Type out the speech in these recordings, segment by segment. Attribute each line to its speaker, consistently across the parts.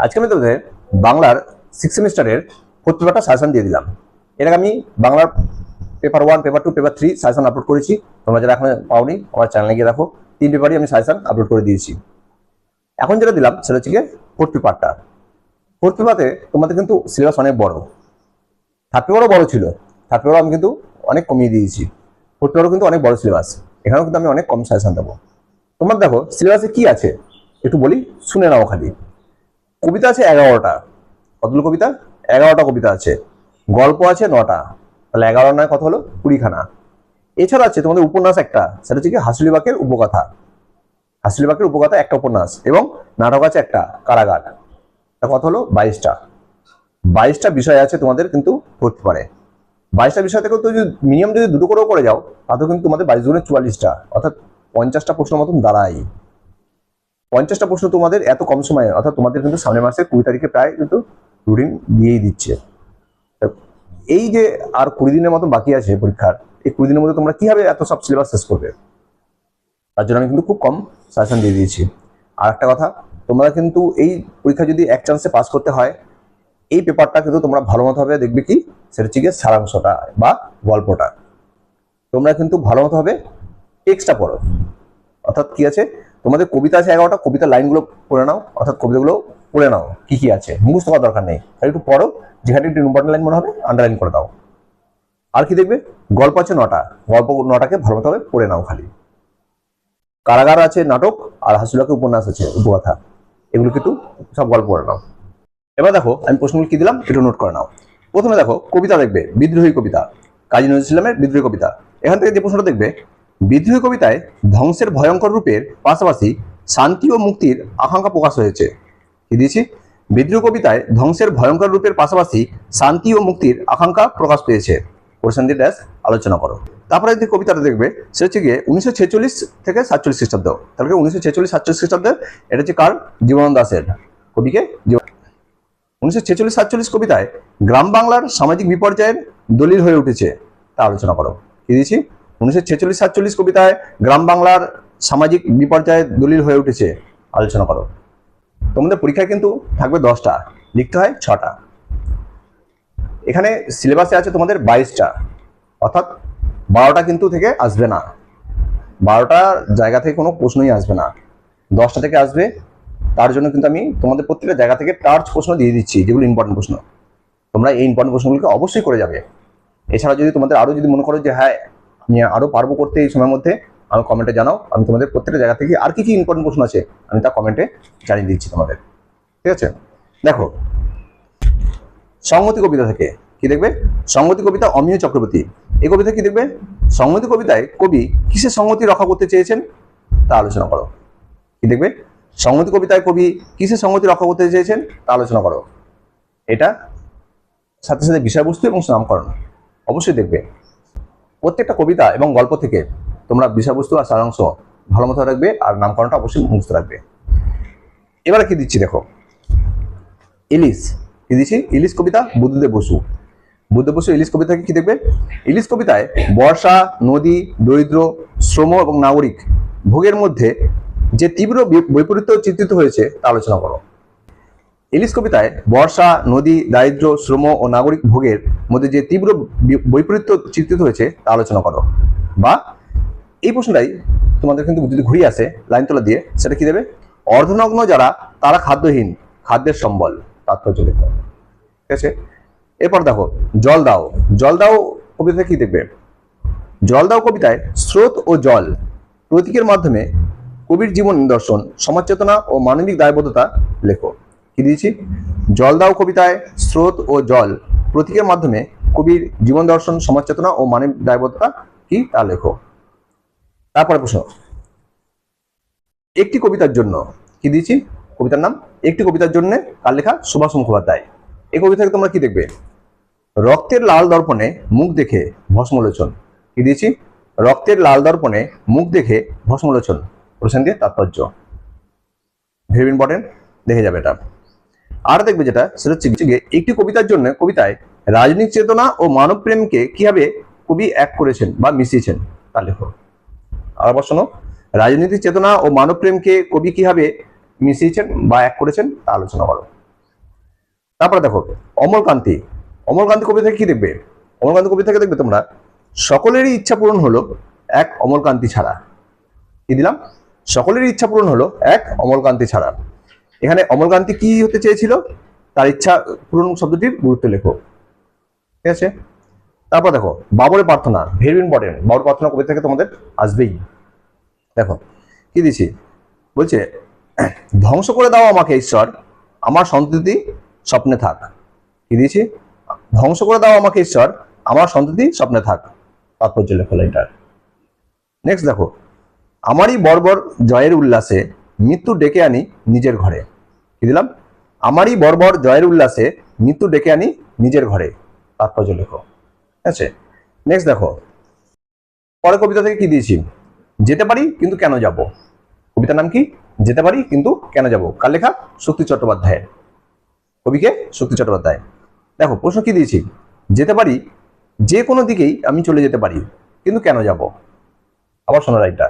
Speaker 1: আজকে আমি তোমাদের বাংলার 6 সেমিস্টারের ফোর্থ পেপারটা সাজেশন দিয়ে দিলাম। এর আগে আমি বাংলার paper 1, paper 2, paper 3 suggestion upload করেছি। তোমরা যারা এখন পাওনি আমার চ্যানেলে গিয়ে দেখো, 3 পেপারই আমি সাজেশন আপলোড করে দিয়েছি। এখন যেটা দিলাম সেটা হচ্ছে গিয়ে ফোর্থ পেপারটা। ফোর্থ পেপারে তোমাদের কিন্তু সিলেবাস অনেক বড়, থার্ড পেপারও বড় ছিল, থার্ড পেপারও আমি কিন্তু অনেক কমিয়ে দিয়েছি। ফোর্থ পেপারও কিন্তু অনেক বড় সিলেবাস, এখানেও কিন্তু আমি অনেক কম সাজেশন দেবো। তোমরা দেখো সিলেবাসে কি আছে একটু বলি, শুনে নাও খালি। কবিতা আছে 11টা। কতগুলো কবিতা? 11টা কবিতা আছে। গল্প আছে 9টা, তাহলে 11 নয় কত হলো? 20খানা। এছাড়া আছে তোমাদের উপন্যাস একটা, সেটা হচ্ছে কি হাসুলিবাকের উপকথা। হাসুলিবাকের উপকথা একটা উপন্যাস, এবং নাটক আছে একটা, কারাগার। তা কত হলো? 22টা। 22টা বিষয় আছে তোমাদের কিন্তু পড়তে পারে। 22টা বিষয় থেকে তো যদি মিনিমাম যদি দুটো করেও করে যাও, তাতেও কিন্তু তোমাদের 22 গুণে 44টা, অর্থাৎ 50টা প্রশ্ন মতন দাঁড়ায়। 50টা প্রশ্ন তোমাদের এত কম সময়ে, অর্থাৎ তোমাদের কিন্তু সামনের মাসের 20 তারিখে প্রায় কিন্তু রুটিন দিয়েই দিচ্ছে। এই যে আর 20 দিনের মতন বাকি আছে পরীক্ষার, এই 20 দিনের মধ্যে তোমরা কিভাবে এত সব সিলেবাস শেষ করবে? তার জন্য আমি কিন্তু খুব কম সাজেশন দিয়ে দিয়েছি। আর একটা কথা, তোমরা কিন্তু এই পরীক্ষা যদি এক চান্সে পাস করতে হয়, এই পেপারটা কিন্তু তোমরা ভালো মতো হবে দেখবে কি, সেটা হচ্ছে গিয়ে সারাংশটা বা গল্পটা। তোমরা কিন্তু ভালো মতো হবে টেক্সটটা পড়ো। অর্থাৎ কি আছে, তোমাদের কবিতা আছে 11টা, কবিতার লাইনগুলো পড়ে নাও, অর্থাৎ কবিতাগুলো পড়ে নাও, কি কি আছে মুখস্থ করার দরকার নেই, একটু পড়ো, যেখানে একটু ইম্পর্টেন্ট লাইন মনে হবে আন্ডারলাইন করে দাও। আর কি দেখবে, গল্প আছে 9টা, গল্প 9টাকে ভালো মতো হবে পড়ে নাও খালি। কারাগার আছে নাটক, আর হাসুলাকে উপন্যাস আছে উপকথা, এগুলো কিন্তু সব গল্প পড়ে নাও। এবার দেখো আমি প্রশ্নগুলো কি দিলাম একটু নোট করে নাও। প্রথমে দেখো কবিতা দেখবে, বিদ্রোহী কবিতা, কাজী নজরুল ইসলামের বিদ্রোহী কবিতা। এখান থেকে যে প্রশ্নটা দেখবে, বিদ্রোহী কবিতায় ধ্বংসের ভয়ঙ্কর রূপের পাশাপাশি শান্তি ও মুক্তির আকাঙ্ক্ষা প্রকাশ হয়েছে। কি দিয়েছি? বিদ্রোহী কবিতায় ধ্বংসের ভয়ঙ্কর রূপের পাশাপাশি শান্তি ও মুক্তির আকাঙ্ক্ষা প্রকাশ পেয়েছে। কোশ্চেন দিয়ে ড্যাশ আলোচনা করো। তারপরে যে কবিতাটা দেখবে সেটা হচ্ছে গিয়ে 1946 থেকে 47 খ্রিস্টাব্দ। তাহলে 1946-47 খ্রিস্টাব্দের, এটা হচ্ছে কার? জীবনানন্দ দাশের। কবিকে 1946-47 কবিতায় গ্রাম বাংলার সামাজিক বিপর্যয়ের দলিল হয়ে উঠেছে, তা আলোচনা করো। কি দিয়েছি? 1946-47 কবিতায় গ্রাম বাংলার সামাজিক বিপর্যয়ের দলিল হয়ে উঠেছে, আলোচনা করো। তোমাদের পরীক্ষায় কিন্তু থাকবে 10টা, লিখতে হয় 6টা। এখানে সিলেবাসে আছে তোমাদের 22টা, অর্থাৎ 12টা কিন্তু থেকে আসবে না, 12টা জায়গা থেকে কোনো প্রশ্নই আসবে না, 10টা থেকে আসবে। তার জন্য কিন্তু আমি তোমাদের প্রত্যেকটা জায়গা থেকে টার্চ প্রশ্ন দিয়ে দিচ্ছি, যেগুলো ইম্পর্টেন্ট প্রশ্ন। তোমরা এই ইম্পর্টেন্ট প্রশ্নগুলোকে অবশ্যই করে যাবে। এছাড়া যদি তোমাদের আরো যদি মনে করো যে হ্যাঁ আমি আরো পারবো করতে এই সময়ের মধ্যে, আমি কমেন্টে জানাও, আমি তোমাদের প্রত্যেকটা জায়গা থেকে আর কি কি ইম্পর্টেন্ট প্রশ্ন আছে আমি তা কমেন্টে জানিয়ে দিচ্ছি তোমাদের। ঠিক আছে? দেখো সংহতি কবিতা থেকে কি দেখবে, সংহতি কবিতা অমিয় চক্রবর্তী। এই কবিতা কি দেখবে, সংহতি কবিতায় কবি কিসের সংহতি রক্ষা করতে চেয়েছেন, তা আলোচনা করো। কি দেখবে, সংহতি কবিতায় কবি কিসের সংহতি রক্ষা করতে চেয়েছেন, তা আলোচনা করো। এটা সাথে সাথে বিষয়বস্তু এবং নামকরণ অবশ্যই দেখবে। প্রত্যেকটা কবিতা এবং গল্প থেকে তোমরা বিষয়বস্তু আর সারাংশ ভালো মতো রাখবে, আর নামকরণটা অবশ্যই মুখস্থ রাখবে। এবারে কি দিচ্ছি দেখো, ইলিশ। কি দিচ্ছি? ইলিশ কবিতা বুদ্ধদেব বসু। বুদ্ধদেব বসু ইলিশ কবিতা কি দেখবে, ইলিশ কবিতায় বর্ষা, নদী, দরিদ্র, শ্রম এবং নাগরিক ভোগের মধ্যে যে তীব্র বৈপরীত্য চিত্রিত হয়েছে তা আলোচনা করো। ইলিশ কবিতায় বর্ষা, নদী, দারিদ্র, শ্রম ও নাগরিক ভোগের মধ্যে যে তীব্র বৈপরীত্য চিত্রিত হয়েছে তা আলোচনা করো। বা এই প্রশ্নটাই তোমাদের কিন্তু যদি ঘুরিয়ে আসে লাইন তোলা দিয়ে, সেটা কি দেবে, অর্ধনগ্ন যারা তারা খাদ্যহীন, খাদ্যের সম্বল, তাৎপর্য লেখো। ঠিক আছে? এরপর দেখো জল দাও। জল দাও কবিতা কি দেখবে, জল দাও কবিতায় স্রোত ও জল প্রতীকের মাধ্যমে কবির জীবন নিদর্শন, সমাজ চেতনা ও মানবিক দায়বদ্ধতা লেখো। কি দিয়েছি? জল দাও কবিতায় স্রোত ও জল প্রতীকের মাধ্যমে কবির জীবন দর্শন, সমাজ চেতনা ও মানবিক দায়বদ্ধতা কি তা লেখো। তারপরে প্রশ্ন, একটি কবিতার জন্য। কি দিয়েছি? কবিতার নাম একটি কবিতার জন্য, কার লেখা? সুভাষ মুখোপাধ্যায়। এই কবিতা থেকে তোমরা কি দেখবে, রক্তের লাল দর্পণে মুখ দেখে ভস্মলোচন। কি দিয়েছি? রক্তের লাল দর্পণে মুখ দেখে ভস্মলোচন, প্রশ্ন দিয়ে তাৎপর্য। ভেরি ইম্পর্টেন্ট, দেখে যাবে এটা। আর দেখবে যেটা, সেটা হচ্ছে একটি কবিতার জন্য কবিতায় রাজনৈতিক চেতনা ও মানব প্রেমকে কিভাবে কবি এক করেছেন বা মিশিয়েছেন তা লেখো। আবার শোনো, রাজনৈতিক চেতনা ও মানব প্রেমকে কবি কিভাবে মিশিয়েছেন বা এক করেছেন তা আলোচনা করো। তারপরে দেখো অমলকান্তি। অমলকান্তি কবিতা থেকে কি দেখবে? অমলকান্তি কবিতা থেকে দেখবে তোমরা, সকলেরই ইচ্ছা পূরণ হলো এক অমলকান্তি ছাড়া। কি দিলাম? সকলেরই ইচ্ছা পূরণ হলো এক অমলকান্তি ছাড়া। এখানে অমলকান্তি কি হতে চেয়েছিল? তার ইচ্ছা পূরণ শব্দটির গুরুত্ব লেখো। ঠিক আছে, তারপর দেখো বাবরের প্রার্থনা, ভেরি ইম্পর্টেন্ট। বাবর প্রার্থনা কবিতা থেকে তোমাদের আসবেই। দেখো কি দিছি, বলছে ধ্বংস করে দাও আমাকে ঈশ্বর, আমার সন্ততি স্বপ্নে থাক। কি দিয়েছি? ধ্বংস করে দাও আমাকে ঈশ্বর, আমার সন্ততি স্বপ্নে থাক। তাৎপর্য লেখো এটার। নেক্সট দেখো, আমারই বর্বর জয়ের উল্লাসে মৃত্যু ডেকে আনি নিজের ঘরে। কি দিলাম? আমারই বর্বর জয়ের উল্লাসে মৃত্যু ডেকে আনি নিজের ঘরে। তাৎপর্য লেখো। ঠিক আছে, নেক্সট দেখো পরের কবিতা থেকে কি দিয়েছি, যেতে পারি কিন্তু কেন যাব। কবিতার নাম কি? যেতে পারি কিন্তু কেন যাব। কার লেখা? শক্তি চট্টোপাধ্যায়ের। কবিকে? শক্তি চট্টোপাধ্যায়। দেখো প্রশ্ন কি দিয়েছি, যেতে পারি যে কোনো দিকেই আমি চলে যেতে পারি কিন্তু কেন যাব। আবার শোনা রাইটটা,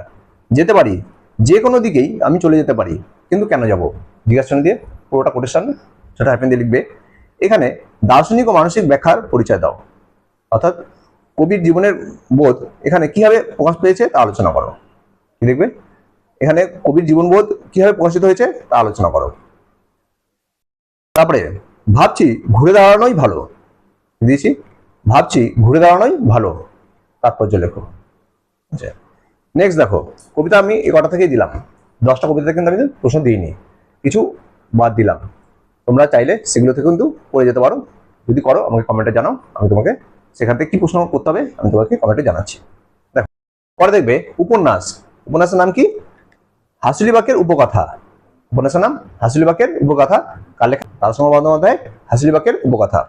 Speaker 1: যেতে পারি যে কোনো দিকেই আমি চলে যেতে পারি কিন্তু কেন যাব। জিজ্ঞাসা দিয়ে পুরোটা কোটেশন সেটা হ্যাপেন দিয়ে লিখবে। এখানে দার্শনিক ও মানসিক ব্যাখ্যার পরিচয় দাও, অর্থাৎ কবির জীবনের বোধ এখানে কিভাবে প্রকাশ পেয়েছে তা আলোচনা করো। কি দেখবে? এখানে কবির জীবনবোধ কিভাবে প্রকাশিত হয়েছে তা আলোচনা করো। তারপরে ভাবছি ঘুরে দাঁড়ানোই ভালো। দিয়েছি ভাবছি ঘুরে দাঁড়ানোই ভালো। তাৎপর্য লেখো। আচ্ছা, নেক্সট দেখো কবিতা আমি এই কটা থেকেই দিলাম। 10টা কবিতা কিন্তু আমি প্রশ্ন দিইনি, কিছু বাদ দিলাম। তোমরা চাইলে সেগুলো থেকে কিন্তু পড়ে যেতে পারো। যদি করো আমাকে কমেন্টে জানাও, আমি তোমাকে সেখান থেকে কি প্রশ্ন করতে হবে আমি তোমাকে কমেন্টে জানাচ্ছি। দেখো পরে দেখবে উপন্যাস। উপন্যাসের নাম কি? হাসুলিবাকের উপকথা। উপন্যাসের নাম হাসুলিবাকের উপকথা। কার লেখা? তারাশঙ্কর বন্দ্যোপাধ্যায়। হাসুলিবাকের উপকথা।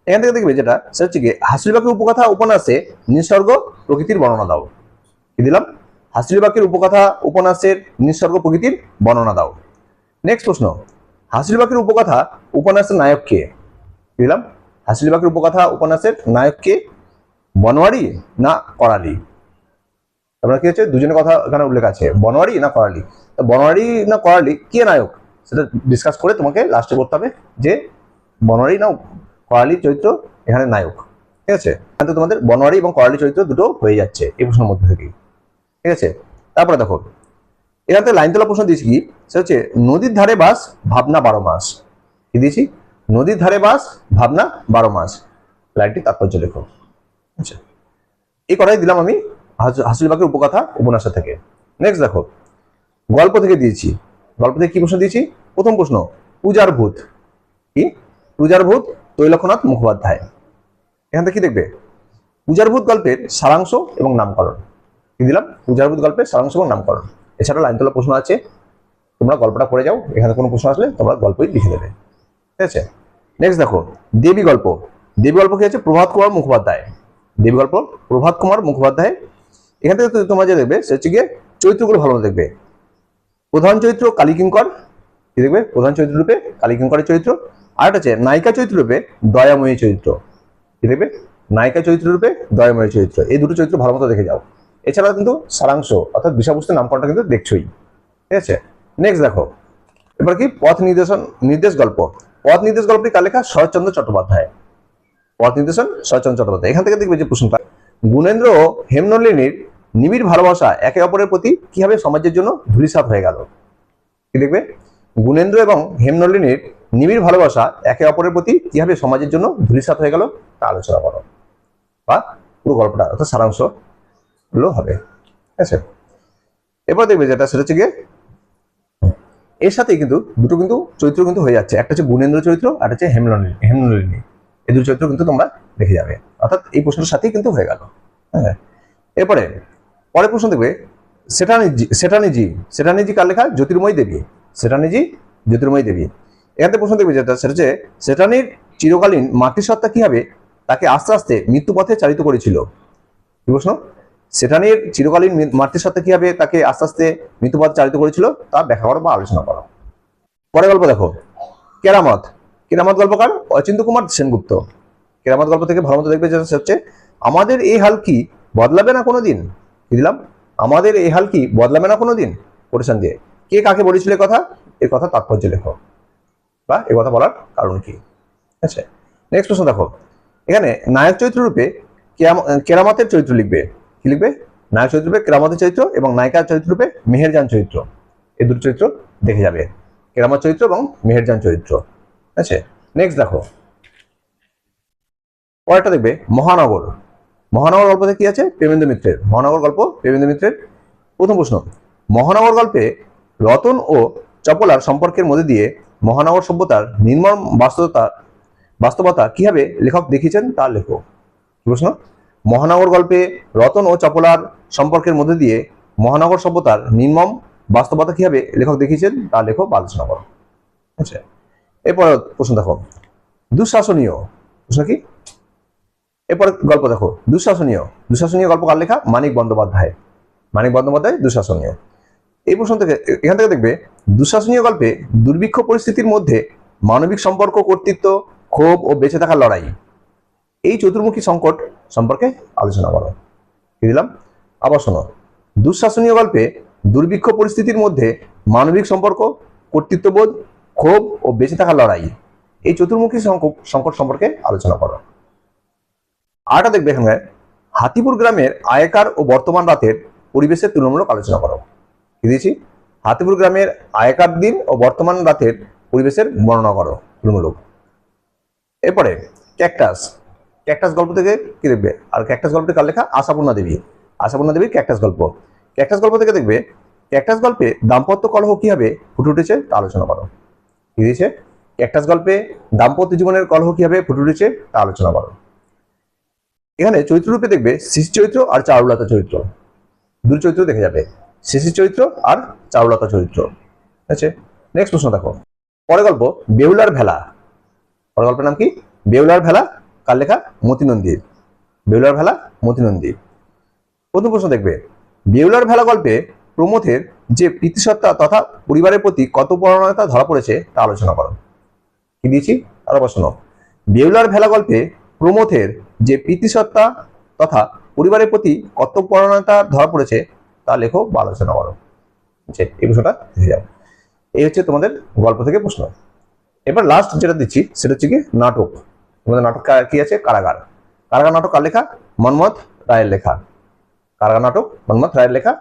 Speaker 1: এখান থেকে দেখবে যেটা সেটা হচ্ছে কি, হাসুলিবাকের উপকথা উপন্যাসে নিসর্গ প্রকৃতির বর্ণনা দাও। কি দিলাম? হাসুলিবাকের উপকথা উপন্যাসের নিসর্গ প্রকৃতির বর্ণনা দাও। নেক্সট প্রশ্ন, হাসুলিবাকের উপকথা উপন্যাসের নায়ক কে? কি দিলাম? হাসুলিবাকের উপকথা উপন্যাসের নায়ক কে? বনোয়ারি না করালি? তারপরে কি হচ্ছে, দুজনের কথা এখানে উল্লেখ আছে, বনোয়ারি না করালি। তো বনোয়ারি না করালি কে নায়ক সেটা ডিসকাস করে তোমাকে লাস্টে করতে হবে যে বনোয়ারি না করালি চরিত্র এখানে নায়ক। ঠিক আছে, এখানে তোমাদের বনোয়ারি এবং করালি চরিত্র দুটো হয়ে যাচ্ছে এই প্রশ্নের মধ্যে থেকেই। ঠিক আছে, তারপরে দেখো এখান থেকে লাইন তোলা প্রশ্ন দিয়েছি কি, সেটা হচ্ছে নদীর ধারে বাস ভাবনা 12 মাস। কি দিয়েছি? নদীর ধারে বাস ভাবনা 12 মাস। লাইনটি তাৎপর্য লেখো। আচ্ছা, এই কথাই দিলাম আমি হাসুলিবাকের উপকথা উপন্যাস থেকে। নেক্সট দেখো গল্প থেকে দিয়েছি। গল্প থেকে কি প্রশ্ন দিয়েছি? প্রথম প্রশ্ন, পূজার ভূত। কি? পূজার ভূত তৈলক্ষ্যনাথ মুখোপাধ্যায়। এখান থেকে কি দেখবে? পূজার ভূত গল্পের সারাংশ এবং নামকরণ। কি দিলাম? পূজার ভূত গল্পের সারাংশ এবং নামকরণ। এছাড়া লাইন তোলা প্রশ্ন আছে, তোমরা গল্পটা পড়ে যাও, এখানে কোনো প্রশ্ন আসলে তোমরা গল্পই লিখে দেবে। ঠিক আছে, নেক্সট দেখো দেবী গল্প। দেবী গল্প কি আছে? প্রভাত কুমার মুখোপাধ্যায়। দেবী গল্প প্রভাত কুমার মুখোপাধ্যায়। এখান থেকে তোমরা যে দেখবে সে হচ্ছে গিয়ে চরিত্রগুলো ভালো দেখবে। প্রধান চরিত্র কালীকিঙ্কর। কি দেখবে? প্রধান চরিত্র রূপে কালীকিঙ্করের চরিত্র। আর একটা হচ্ছে নায়িকা চরিত্র রূপে দয়াময়ী চরিত্র। কি দেখবে? নায়িকা চরিত্র রূপে দয়াময়ী চরিত্র। এই দুটো চরিত্র ভালো মতো দেখে যাও। এছাড়া কিন্তু সারাংশ অর্থাৎ বিষয়বস্তুর নামকরণটা কিন্তু দেখছোই। ঠিক আছে, নেক্সট দেখো এবার কি পথ নির্দেশ গল্প। পথ নির্দেশ গল্পটি কার লেখা? শরৎচন্দ্র চট্টোপাধ্যায়। পথ নির্দেশন শরৎচন্দ্র চট্টোপাধ্যায়। এখান থেকে দেখবে যে প্রশ্নটা, গুণেন্দ্র ও হেমনলিনীর নিবিড় ভালোবাসা একে অপরের প্রতি কিভাবে সমাজের জন্য ধূলিসাৎ হয়ে গেল। কি দেখবে? গুণেন্দ্র এবং হেমনলিনীর নিবিড় ভালোবাসা একে অপরের প্রতি কিভাবে সমাজের জন্য ধূলিসাৎ হয়ে গেল তা আলোচনা করো, বা পুরো গল্পটা অর্থাৎ সারাংশ গুলো হবে। ঠিক আছে, এবার দেখবে যেটা সেটা হচ্ছে গিয়ে এর সাথে কিন্তু দুটো কিন্তু চরিত্র কিন্তু হয়ে যাচ্ছে। একটা হচ্ছে গুণেন্দ্র চরিত্র আর হচ্ছে হেমনলিনী। এই দুটো চরিত্র কিন্তু তোমরা দেখে যাবে, অর্থাৎ এই প্রশ্নটার সাথেই কিন্তু হয়ে গেল। হ্যাঁ, এরপরে পরের প্রশ্ন দেখবে সেটানিজি কার লেখা? জ্যোতির্ময়ী দেবী। সেটানিজি জ্যোতির্ময়ী দেবী। এখান থেকে প্রশ্ন দেখবে যেটা সেটা হচ্ছে সেটানির চিরকালীন মাতৃসত্তা কিভাবে তাকে আস্তে আস্তে মৃত্যুপথে চালিত করেছিল। কি প্রশ্ন? সেটানির চিরকালীন মাতৃসত্তা কিভাবে তাকে আস্তে আস্তে মৃত্যুপথে চালিত করেছিল তা ব্যাখ্যা করো বা আলোচনা করো। পরের গল্প দেখো কেরামত। কেরামত গল্পকার অচিন্ত্য কুমার সেনগুপ্ত। কেরামত গল্প থেকে ভালো মতো দেখবে যেটা হচ্ছে আমাদের এই হাল কি বদলাবে না কোনোদিন। কি দিলাম? আমাদের এই হাল কি বদলাবে না কোনোদিন। কোটেশন দিয়ে কে কাকে বলেছিল কথা, এর কথা তাৎপর্য লেখো বা এ কথা বলার কারণ কি। আচ্ছা, নেক্সট প্রশ্ন দেখো, এখানে নায়ক চরিত্র রূপে কেরামতের চরিত্র লিখবে। কি লিখবে? নায়ক চরিত্র রূপে কেরামতের চরিত্র এবং নায়িকার চরিত্র রূপে মেহেরজান চরিত্র, এই দুটো চরিত্র দেখে যাবে, কেরামত চরিত্র এবং মেহেরজান চরিত্র। আচ্ছা, নেক্সট দেখো, পরেরটা দেখবে মহানগর। মহানগর গল্পতে কি আছে? প্রেমেন্দ্র মিত্রের মহানগর গল্প, প্রেমেন্দ্র মিত্রের। প্রথম প্রশ্ন, মহানগর গল্পে রতন ও চপলার সম্পর্কের মধ্যে দিয়ে মহানগর সভ্যতার নির্মম বাস্তবতা কিভাবে লেখক দেখিয়েছেন তা লেখো। প্রশ্ন, মহানগর গল্পে রতন ও চপলার সম্পর্কের মধ্যে দিয়ে মহানগর সভ্যতার নির্মম বাস্তবতা কিভাবে লেখক দেখিয়েছেন তা লেখো বা আলোচনা করো। আচ্ছা, এরপর প্রশ্ন দেখো, দুঃশাসনীয়। প্রশ্ন কি? এরপর গল্প দেখো, দুঃশাসনীয়। দুঃশাসনীয় গল্প কার লেখা? মানিক বন্দ্যোপাধ্যায়। মানিক বন্দ্যোপাধ্যায় দুঃশাসনীয়। এই প্রশ্ন থেকে, এখান থেকে দেখবে দুঃশাসনীয় গল্পে দুর্ভিক্ষ পরিস্থিতির মধ্যে মানবিক সম্পর্ক, কর্তৃত্ব, ক্ষোভ ও বেঁচে থাকার লড়াই, এই চতুর্মুখী সংকট সম্পর্কে আলোচনা করো। কি দিলাম? আবার শোনো, দুঃশাসনীয় গল্পে দুর্ভিক্ষ পরিস্থিতির মধ্যে মানবিক সম্পর্ক, কর্তৃত্ববোধ, ক্ষোভ ও বেঁচে থাকার লড়াই, এই চতুর্মুখী সংকট সম্পর্কে আলোচনা করো। আরটা দেখবে এখানে, হাতিপুর গ্রামের আগেকার ও বর্তমান রাতের পরিবেশের তুলনামূলক আলোচনা করো। কি দিয়েছি? হাতিপুর গ্রামের আগেকার দিন ও বর্তমান রাতের পরিবেশের বর্ণনা করো তুলনামূলক। এরপরে ক্যাকটাস। ক্যাকটাস গল্প থেকে কি দেখবে? আর ক্যাকটাস গল্পটি কার লেখা? আশাপূর্ণা দেবী। আশাপূর্ণা দেবীর ক্যাকটাস গল্প। ক্যাকটাস গল্প থেকে দেখবে ক্যাকটাস গল্পে দাম্পত্য কলহ কিভাবে ফুটে উঠেছে তা আলোচনা করো। কি দিয়েছে? ক্যাকটাস গল্পে দাম্পত্য জীবনের কলহ কিভাবে ফুটে উঠেছে তা আলোচনা করো। এখানে চরিত্র রূপে দেখবে শিশির চরিত্র আর চারুলতা চরিত্র, দুটো চরিত্র দেখে যাবে, শিশির চরিত্র আর চারুলতা চরিত্র। আচ্ছা, নেক্সট প্রশ্ন দেখো, পরের গল্প বেহুলার ভেলা। পরের গল্পের নাম কি? বেহুলার ভেলা। কার লেখা? মতি নন্দীর। বেহুলার ভেলা, মতি নন্দী। প্রথম প্রশ্ন দেখবে, বেহুলার ভেলা গল্পে প্রমথের যে পিতৃসত্তা তথা পরিবারের প্রতি কত পরায়ণতা ধরা পড়েছে তা আলোচনা করো। কি দিয়েছি? আরো প্রশ্ন, বেহুলার ভেলা গল্পে প্রমথের যে পিতৃসত্তা তথা পরিবারের প্রতি কর্তব্যপরায়ণতা ধরা পড়েছে তা লেখো বা আলোচনা করো। এই প্রশ্নটা দেখে যাও। এই হচ্ছে তোমাদের গল্প থেকে প্রশ্ন। এবার লাস্ট যেটা দিচ্ছি সেটা হচ্ছে কি নাটক। তোমাদের নাটক কি আছে? কারাগার। কারাগার নাটক কার লেখা? মন্মথ রায়ের লেখা। কারাগার নাটক মন্মথ রায়ের লেখা।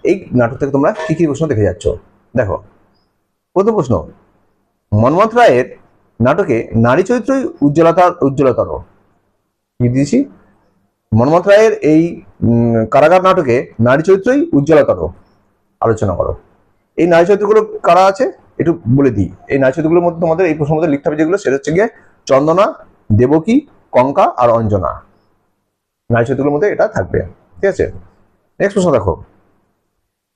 Speaker 1: এই নাটক থেকে তোমরা কি কি প্রশ্ন দেখে যাচ্ছ দেখো। প্রথম প্রশ্ন, মন্মথ রায়ের নাটকে নারী চরিত্রই উজ্জ্বলতর। কি দিয়েছি? মন্মথ রায়ের এই কারাগার নাটকে নারী চরিত্রই উজ্জ্বলতর, আলোচনা করো। এই নারী চরিত্রগুলো কারা আছে একটু বলে দিই। এই নারী চরিত্রগুলোর মধ্যে তোমাদের এই প্রশ্নের মধ্যে লিখতে হবে যেগুলো, সেটা হচ্ছে গিয়ে চন্দনা, দেবকী, কঙ্কা আর অঞ্জনা। নারী চরিত্রগুলোর মধ্যে এটা থাকবে। ঠিক আছে, নেক্সট প্রশ্ন দেখো,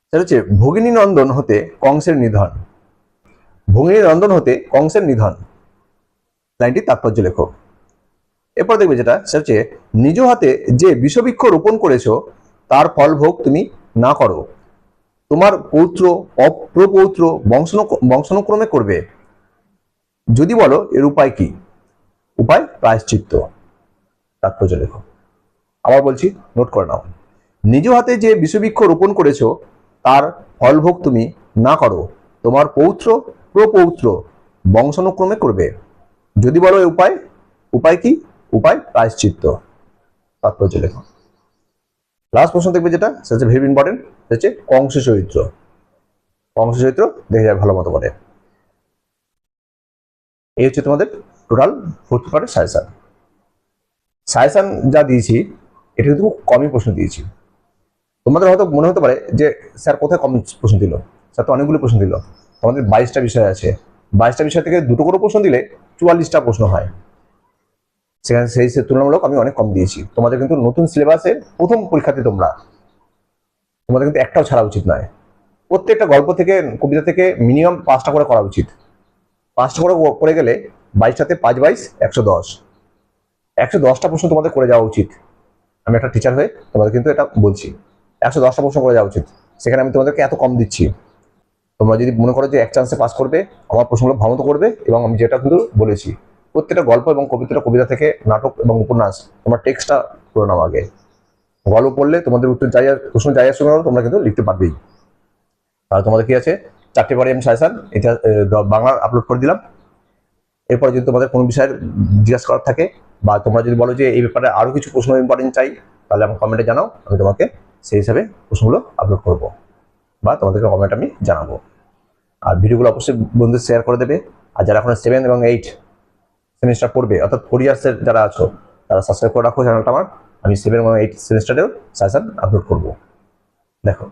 Speaker 1: সেটা হচ্ছে ভগিনী নন্দন হতে কংসের নিধন। ভগিনী নন্দন হতে কংসের নিধন লাইনটি তাৎপর্য লেখো। এরপর দেখবে যেটা সেটা হচ্ছে নিজ হাতে যে বিষবৃক্ষ রোপণ করেছো তার ফল ভোগ তুমি না করো, তোমার পৌত্র অপ্রপৌত্র বংশানুক্রমে করবে। যদি বলো এর উপায় কি? উপায় প্রায়শ্চিত্ত। তাৎপর্য লেখো। আবার বলছি, নোট করে নাও। নিজ হাতে যে বিষবৃক্ষ রোপণ করেছো তার ফল ভোগ তুমি না করো, তোমার পৌত্র প্রপৌত্র বংশানুক্রমে করবে। যদি বলো এর উপায়, উপায় কি? উপায় প্রায়শ্চিত্ত। তাৎপর্য লেখো। লাস্ট প্রশ্ন দেখবে যেটা সেটা হচ্ছে ভেরি ইম্পর্টেন্ট, সেটা হচ্ছে কংস চরিত্র। কংস চরিত্র দেখে যাবে ভালো মতো করে। এই হচ্ছে তোমাদের টোটাল 4th পার্টের সাজেশন। সাজেশন যা দিয়েছি এটা কিন্তু খুব কমই প্রশ্ন দিয়েছি। তোমাদের হয়তো মনে হতে পারে যে স্যার কোথায় কম প্রশ্ন দিল, স্যার তো অনেকগুলো প্রশ্ন দিল। তোমাদের 22টা বিষয় আছে, 22টা বিষয় থেকে দুটো করে প্রশ্ন দিলে 44টা প্রশ্ন হয়। সেখানে সেই তুলনামূলক আমি অনেক কম দিয়েছি। তোমাদের কিন্তু নতুন সিলেবাসের প্রথম পরীক্ষাতে তোমাদের কিন্তু একটাও ছাড়া উচিত নয়। প্রত্যেকটা গল্প থেকে, কবিতা থেকে মিনিমাম 5টা করে করা উচিত। 5টা করে করে গেলে 22টাতে 5 22 110। 110টা প্রশ্ন তোমাদের করে যাওয়া উচিত। আমি একটা টিচার হয়ে তোমাদের কিন্তু এটা বলছি, 110টা প্রশ্ন করে যাওয়া উচিত। সেখানে আমি তোমাদেরকে এত কম দিচ্ছি। তোমরা যদি মনে করো যে এক চান্সে পাস করবে, আমার প্রশ্নগুলো ভালো মতো করবে, এবং আমি যেটা কিন্তু বলেছি প্রত্যেকটা গল্প এবং কবিতা থেকে নাটক এবং উপন্যাস তোমার টেক্সটটা করে নাও আগে। গল্প পড়লে তোমাদের উত্তর প্রশ্ন যাই আসবে তোমরা কিন্তু লিখতে পারবেই। আর তোমাদের কি আছে 4টে বারে আমি সাজেশন এটা বাংলা আপলোড করে দিলাম। এরপরে যদি তোমাদের কোনো বিষয়ের জিজ্ঞাসা করার থাকে, বা তোমরা যদি বলো যে এই ব্যাপারে আরো কিছু প্রশ্ন ইম্পর্টেন্ট চাই, তাহলে আমার কমেন্টে জানাও, আমি তোমাকে সেই হিসাবে প্রশ্নগুলো আপলোড করব, বা তোমাদেরকে কমেন্ট আমি জানাবো। আর ভিডিওগুলো অবশ্যই বন্ধুদের শেয়ার করে দেবে। আর যারা এখন 7 এবং 8 সেমিস্টার পড়বে, অর্থাৎ 4 ইয়ার্সের যারা আছো, তারা সাবস্ক্রাইব করে রাখো চ্যানেলটা আমার। আমি 7 এবং 8 সেমিস্টারেও সাজেশন আপলোড করবো। দেখো।